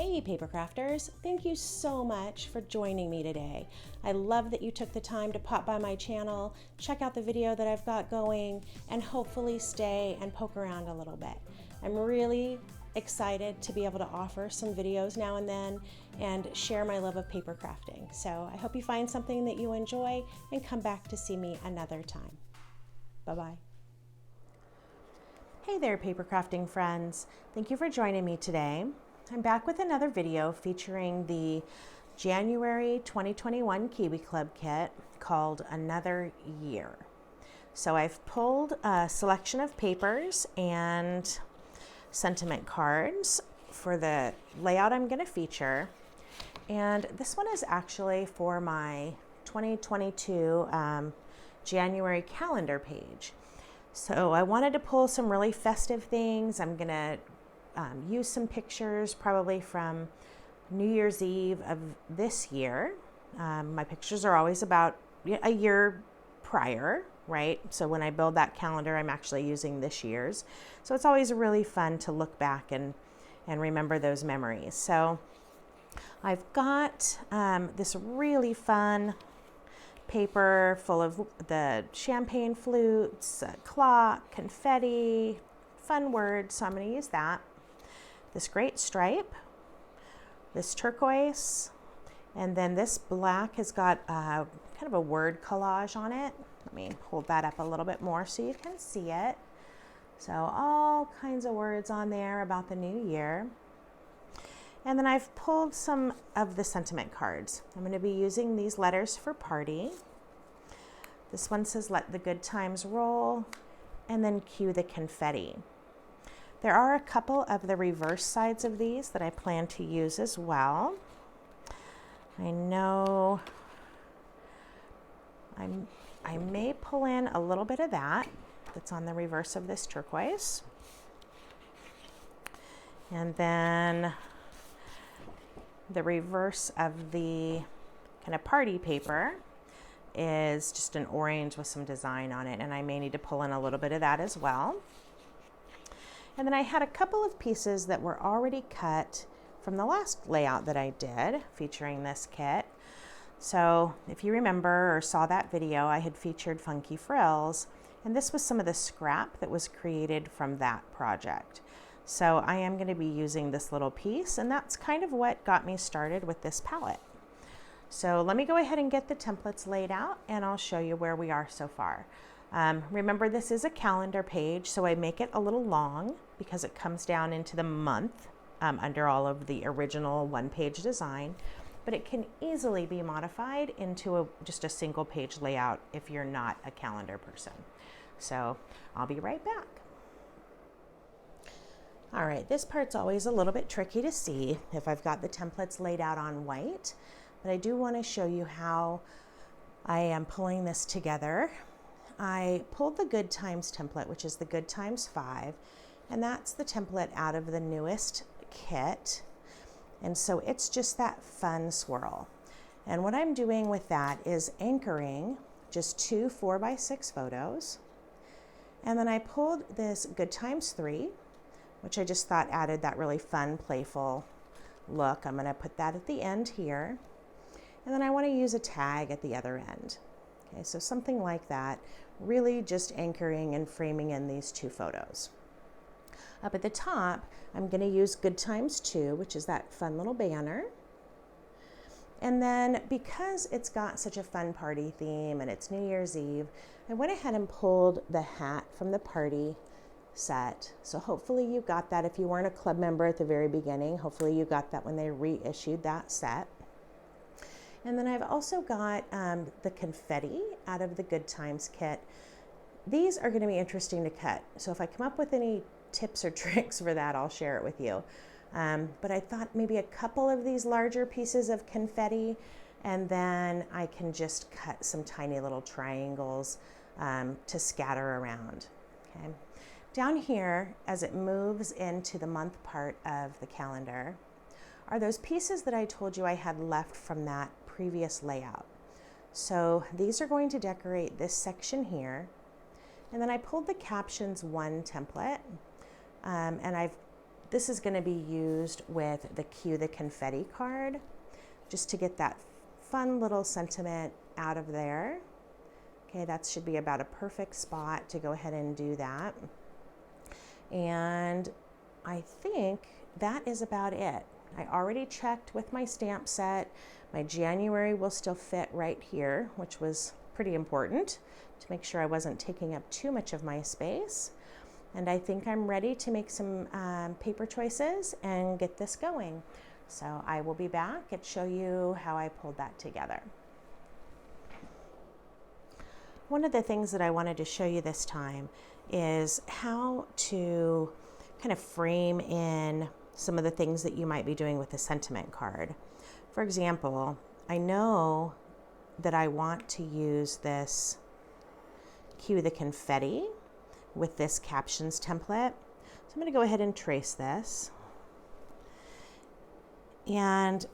Hey paper crafters, thank you so much for joining me today. I love that you took the time to pop by my channel, check out the video that I've got going, and hopefully stay and poke around a little bit. I'm really excited to be able to offer some videos now and then and share my love of paper crafting. So I hope you find something that you enjoy and come back to see me another time. Bye-bye. Hey there paper crafting friends. Thank you for joining me today. I'm back with another video featuring the January 2021 Kiwi Club Kit called Another Year. So I've pulled a selection of papers and sentiment cards for the layout I'm going to feature. And this one is actually for my 2022 January calendar page. So I wanted to pull some really festive things. I'm going to use some pictures probably from New Year's Eve of this year. My pictures are always about a year prior, right? So when I build that calendar, I'm actually using this year's. So it's always really fun to look back and remember those memories. So I've got this really fun paper full of the champagne flutes, clock, confetti, fun words. So I'm going to use that. This great stripe, this turquoise, and then this black has got kind of a word collage on it. Let me hold that up a little bit more so you can see it. So all kinds of words on there about the new year. And then I've pulled some of the sentiment cards. I'm going to be using these letters for party. This one says, let the good times roll, and then cue the confetti. There are a couple of the reverse sides of these that I plan to use as well. I know I may pull in a little bit of that's on the reverse of this turquoise. And then the reverse of the kind of party paper is just an orange with some design on it, and I may need to pull in a little bit of that as well. And then I had a couple of pieces that were already cut from the last layout that I did featuring this kit. So if you remember or saw that video, I had featured funky frills, and this was some of the scrap that was created from that project. So I am going to be using this little piece, and that's kind of what got me started with this palette. So let me go ahead and get the templates laid out, and I'll show you where we are so far. Remember, this is a calendar page, so I make it a little long because it comes down into the month under all of the original one-page design, but it can easily be modified into just a single page layout if you're not a calendar person. So I'll be right back. All right, this part's always a little bit tricky to see if I've got the templates laid out on white, but I do want to show you how I am pulling this together. I pulled the Good Times template, which is the Good Times 5, and that's the template out of the newest kit. And so it's just that fun swirl. And what I'm doing with that is anchoring just 2 4x6 photos. And then I pulled this Good Times 3, which I just thought added that really fun, playful look. I'm going to put that at the end here. And then I want to use a tag at the other end. Okay, so something like that, really just anchoring and framing in these 2 photos. Up at the top, I'm going to use Good Times 2, which is that fun little banner. And then because it's got such a fun party theme and it's New Year's Eve, I went ahead and pulled the hat from the party set. So hopefully you got that. If you weren't a club member at the very beginning, hopefully you got that when they reissued that set. And then I've also got the confetti out of the Good Times kit. These are going to be interesting to cut. So if I come up with any tips or tricks for that, I'll share it with you. But I thought maybe a couple of these larger pieces of confetti, and then I can just cut some tiny little triangles to scatter around. Okay. Down here, as it moves into the month part of the calendar, are those pieces that I told you I had left from that previous layout. So these are going to decorate this section here. And then I pulled the Captions 1 template, and I've this is going to be used with the Cue the Confetti card, just to get that fun little sentiment out of there. Okay, that should be about a perfect spot to go ahead and do that. And I think that is about it. I already checked with my stamp set. My January will still fit right here, which was pretty important to make sure I wasn't taking up too much of my space. And I think I'm ready to make some paper choices and get this going. So I will be back and show you how I pulled that together. One of the things that I wanted to show you this time is how to kind of frame in some of the things that you might be doing with a sentiment card. For example, I know that I want to use this Cue the Confetti with this Captions template. So I'm going to go ahead and trace this. And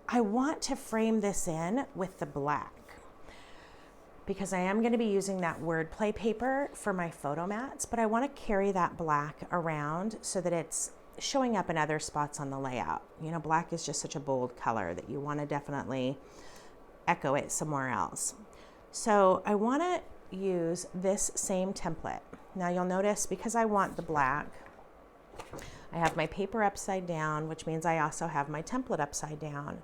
I want to frame this in with the black, because I am going to be using that wordplay paper for my photo mats, but I want to carry that black around so that it's showing up in other spots on the layout. You know, black is just such a bold color that you want to definitely echo it somewhere else. So I want to use this same template. Now you'll notice, because I want the black, I have my paper upside down, which means I also have my template upside down.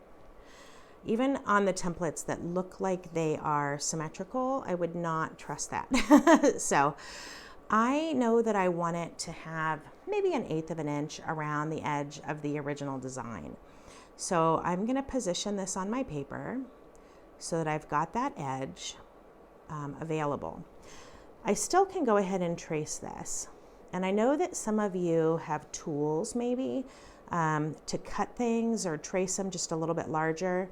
Even on the templates that look like they are symmetrical, I would not trust that. So I know that I want it to have maybe 1/8 of an inch around the edge of the original design. So I'm going to position this on my paper so that I've got that edge available. I still can go ahead and trace this. And I know that some of you have tools maybe to cut things or trace them just a little bit larger.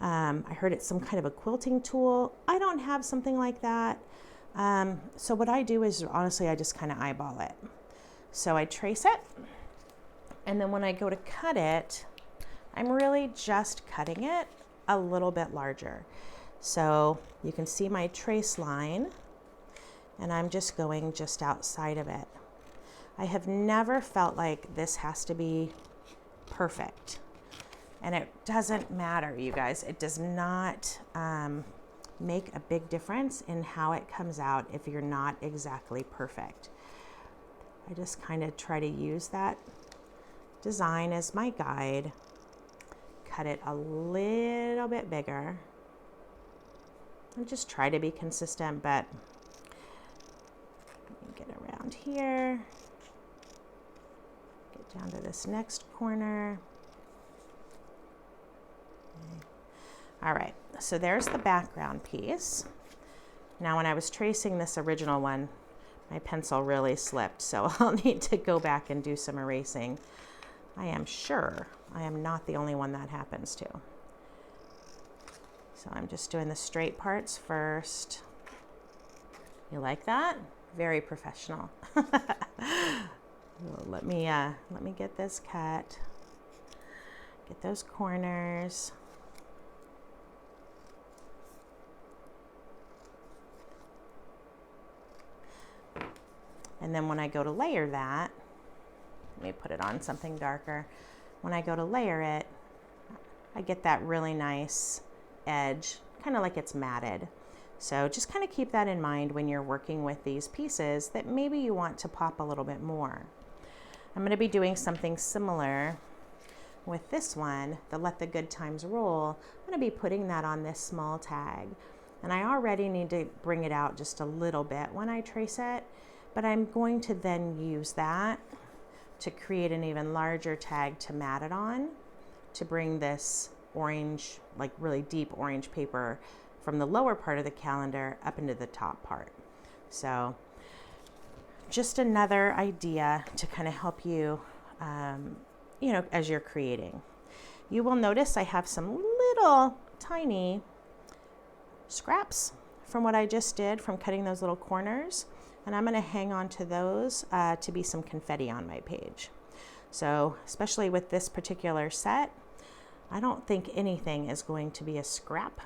I heard it's some kind of a quilting tool. I don't have something like that. So what I do is, honestly, I just kind of eyeball it. So I trace it, and then when I go to cut it, I'm really just cutting it a little bit larger. So you can see my trace line, and I'm just going just outside of it. I have never felt like this has to be perfect. And it doesn't matter, you guys. It does not make a big difference in how it comes out if you're not exactly perfect. I just kind of try to use that design as my guide. Cut it a little bit bigger. And just try to be consistent, but let me get around here. Get down to this next corner. Okay. All right, so there's the background piece. Now when I was tracing this original one, my pencil really slipped, so I'll need to go back and do some erasing. I am sure I am not the only one that happens to. So I'm just doing the straight parts first. You like that? Very professional. Let me get this cut. Get those corners. And then when I go to layer that, let me put it on something darker. When I go to layer it, I get that really nice edge, kind of like it's matted. So just kind of keep that in mind when you're working with these pieces that maybe you want to pop a little bit more. I'm going to be doing something similar with this one, the Let the Good Times Roll. I'm going to be putting that on this small tag. And I already need to bring it out just a little bit when I trace it, but I'm going to then use that to create an even larger tag to mat it on, to bring this orange, like really deep orange paper from the lower part of the calendar up into the top part. So just another idea to kind of help you, you know, as you're creating. You will notice I have some little tiny scraps from what I just did from cutting those little corners. And I'm going to hang on to those to be some confetti on my page. So especially with this particular set, I don't think anything is going to be a scrap.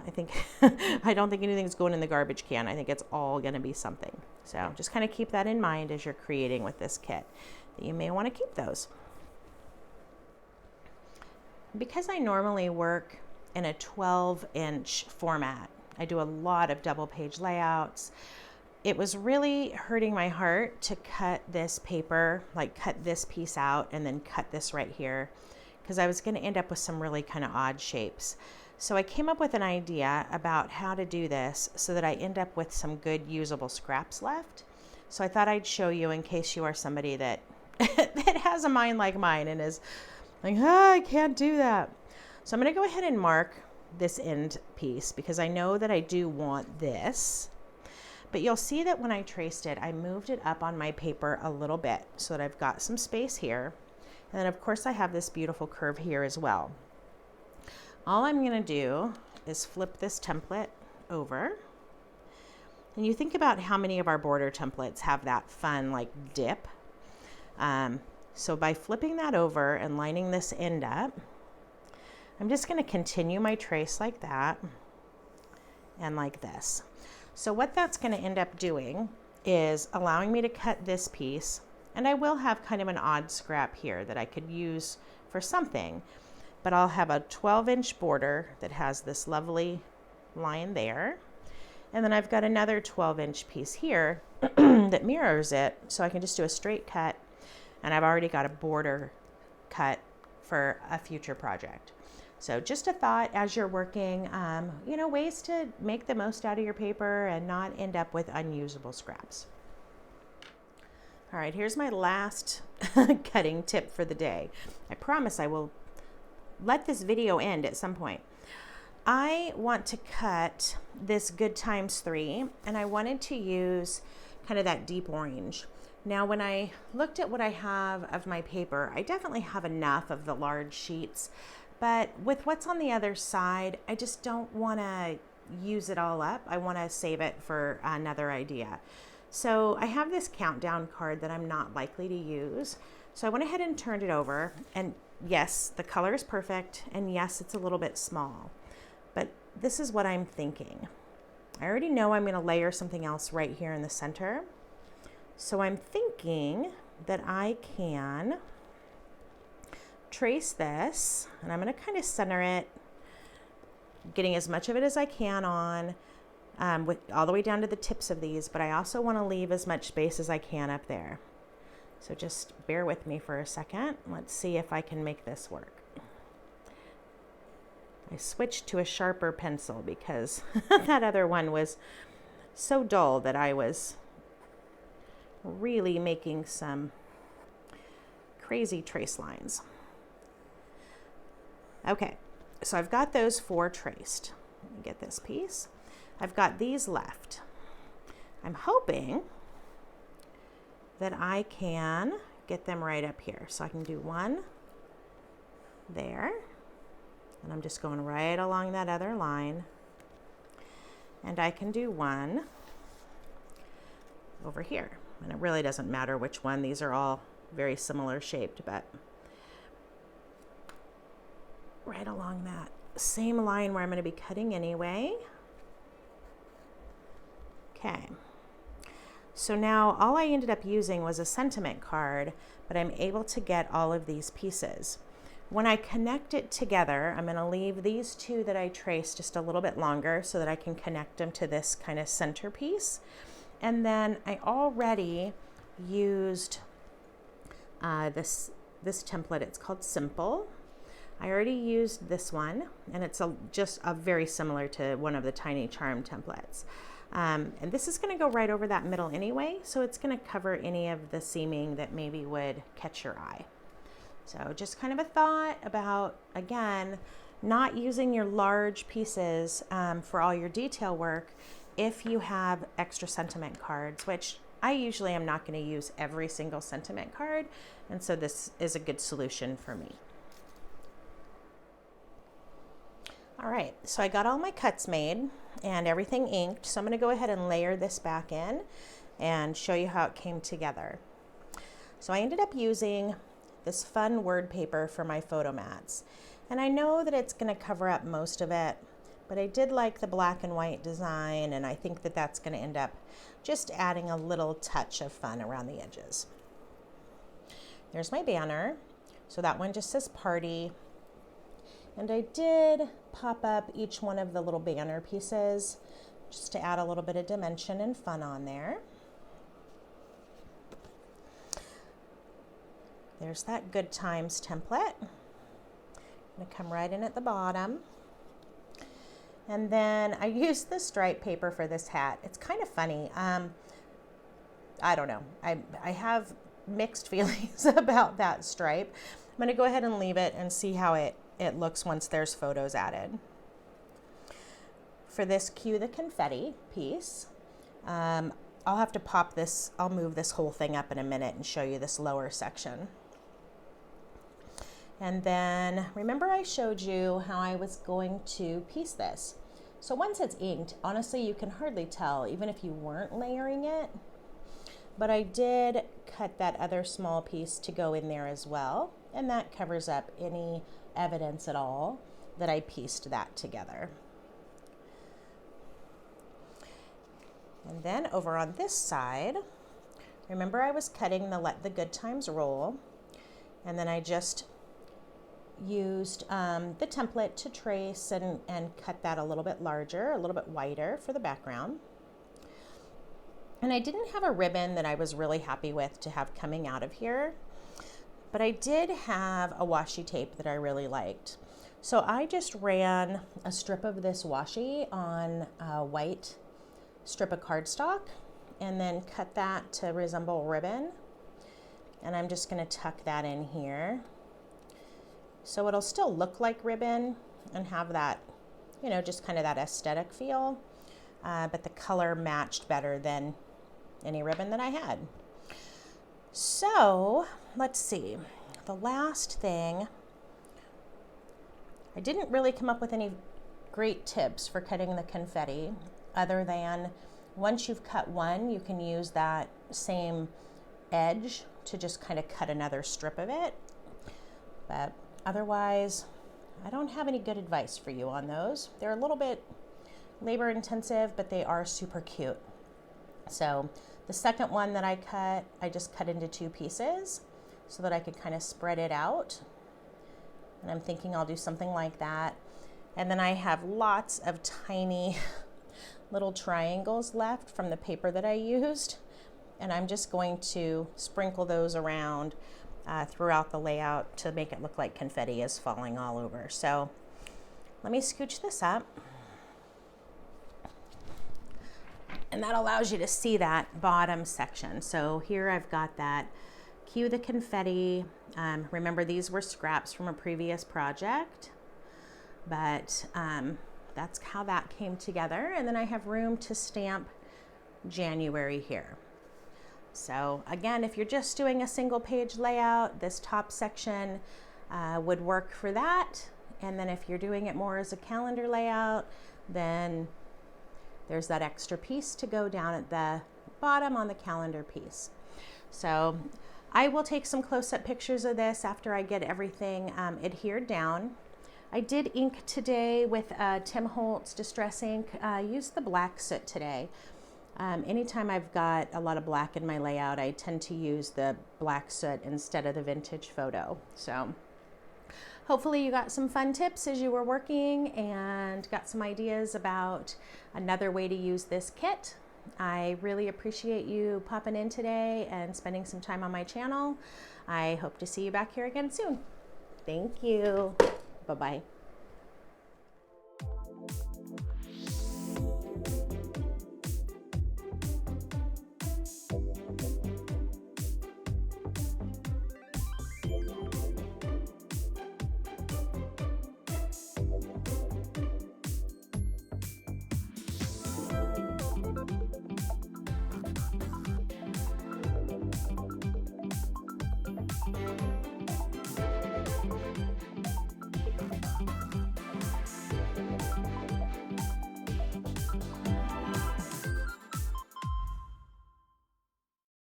I don't think anything's going in the garbage can. I think it's all going to be something. So just kind of keep that in mind as you're creating with this kit, that you may want to keep those. because I normally work in a 12-inch format, I do a lot of double page layouts. It was really hurting my heart to cut this paper, like cut this piece out and then cut this right here, because I was going to end up with some really kind of odd shapes. So I came up with an idea about how to do this so that I end up with some good usable scraps left. So I thought I'd show you in case you are somebody that that has a mind like mine and is like, I can't do that. So I'm going to go ahead and mark this end piece because I know that I do want this. But you'll see that when I traced it, I moved it up on my paper a little bit so that I've got some space here. And then of course I have this beautiful curve here as well. All I'm going to do is flip this template over. And you think about how many of our border templates have that fun like dip. So by flipping that over and lining this end up, I'm just going to continue my trace like that and like this. So what that's going to end up doing is allowing me to cut this piece, and I will have kind of an odd scrap here that I could use for something, but I'll have a 12-inch border that has this lovely line there, and then I've got another 12-inch piece here that mirrors it, so I can just do a straight cut, and I've already got a border cut for a future project. So just a thought as you're working, you know, ways to make the most out of your paper and not end up with unusable scraps. All right, here's my last cutting tip for the day. I promise I will let this video end at some point. I want to cut this Good Times 3, and I wanted to use kind of that deep orange. Now, when I looked at what I have of my paper, I definitely have enough of the large sheets, but with what's on the other side, I just don't want to use it all up. I want to save it for another idea. So I have this countdown card that I'm not likely to use. So I went ahead and turned it over, and yes, the color is perfect, and yes, it's a little bit small, but this is what I'm thinking. I already know I'm going to layer something else right here in the center. So I'm thinking that I can trace this, and I'm going to kind of center it, getting as much of it as I can on, with all the way down to the tips of these, but I also want to leave as much space as I can up there. So just bear with me for a second. Let's see if I can make this work. I switched to a sharper pencil because that other one was so dull that I was really making some crazy trace lines. Okay, so I've got those 4 traced. Let me get this piece. I've got these left. I'm hoping that I can get them right up here. So I can do one there, and I'm just going right along that other line. And I can do one over here. And it really doesn't matter which one. These are all very similar shaped, but right along that same line where I'm going to be cutting anyway. Okay. So now all I ended up using was a sentiment card, but I'm able to get all of these pieces. When I connect it together, I'm going to leave these 2 that I traced just a little bit longer so that I can connect them to this kind of centerpiece. And then I already used this template. It's called Simple. I already used this one, and it's just very similar to one of the Tiny Charm templates. And this is going to go right over that middle anyway, so it's going to cover any of the seaming that maybe would catch your eye. So just kind of a thought about, again, not using your large pieces for all your detail work if you have extra sentiment cards, which I usually am not going to use every single sentiment card, and so this is a good solution for me. All right, so I got all my cuts made and everything inked, so I'm going to go ahead and layer this back in and show you how it came together. So I ended up using this fun word paper for my photo mats, and I know that it's going to cover up most of it, but I did like the black and white design, and I think that that's going to end up just adding a little touch of fun around the edges. There's my banner. So that one just says party. And I did pop up each one of the little banner pieces just to add a little bit of dimension and fun on there. There's that Good Times template. I'm gonna come right in at the bottom. And then I used the stripe paper for this hat. It's kind of funny. I don't know. I have mixed feelings about that stripe. I'm gonna go ahead and leave it and see how it looks once there's photos added. For this Cue the Confetti piece, I'll have to pop this, I'll move this whole thing up in a minute and show you this lower section. And then remember I showed you how I was going to piece this. So once it's inked, honestly, you can hardly tell, even if you weren't layering it. But I did cut that other small piece to go in there as well. And that covers up any evidence at all that I pieced that together. And then over on this side, remember I was cutting the Let the Good Times Roll. And then I just used the template to trace and cut that a little bit larger, a little bit wider for the background. And I didn't have a ribbon that I was really happy with to have coming out of here, but I did have a washi tape that I really liked. So I just ran a strip of this washi on a white strip of cardstock and then cut that to resemble ribbon. And I'm just gonna tuck that in here. So it'll still look like ribbon and have that, you know, just kind of that aesthetic feel, but the color matched better than any ribbon that I had. So let's see, the last thing, I didn't really come up with any great tips for cutting the confetti other than once you've cut one, you can use that same edge to just kind of cut another strip of it. But otherwise, I don't have any good advice for you on those. They're a little bit labor intensive, but they are super cute. So the second one that I cut, I just cut into 2 pieces so that I could kind of spread it out. And I'm thinking I'll do something like that. And then I have lots of tiny little triangles left from the paper that I used. And I'm just going to sprinkle those around throughout the layout to make it look like confetti is falling all over. So let me scooch this up. And that allows you to see that bottom section. So here I've got that Cue the Confetti. Remember, these were scraps from a previous project, but that's how that came together. And then I have room to stamp January here. So again, if you're just doing a single page layout, this top section would work for that. And then if you're doing it more as a calendar layout, then there's that extra piece to go down at the bottom on the calendar piece. So I will take some close-up pictures of this after I get everything adhered down. I did ink today with Tim Holtz Distress Ink. I used the black soot today. Anytime I've got a lot of black in my layout, I tend to use the black soot instead of the vintage photo. So hopefully you got some fun tips as you were working and got some ideas about another way to use this kit. I really appreciate you popping in today and spending some time on my channel. I hope to see you back here again soon. Thank you. Bye-bye.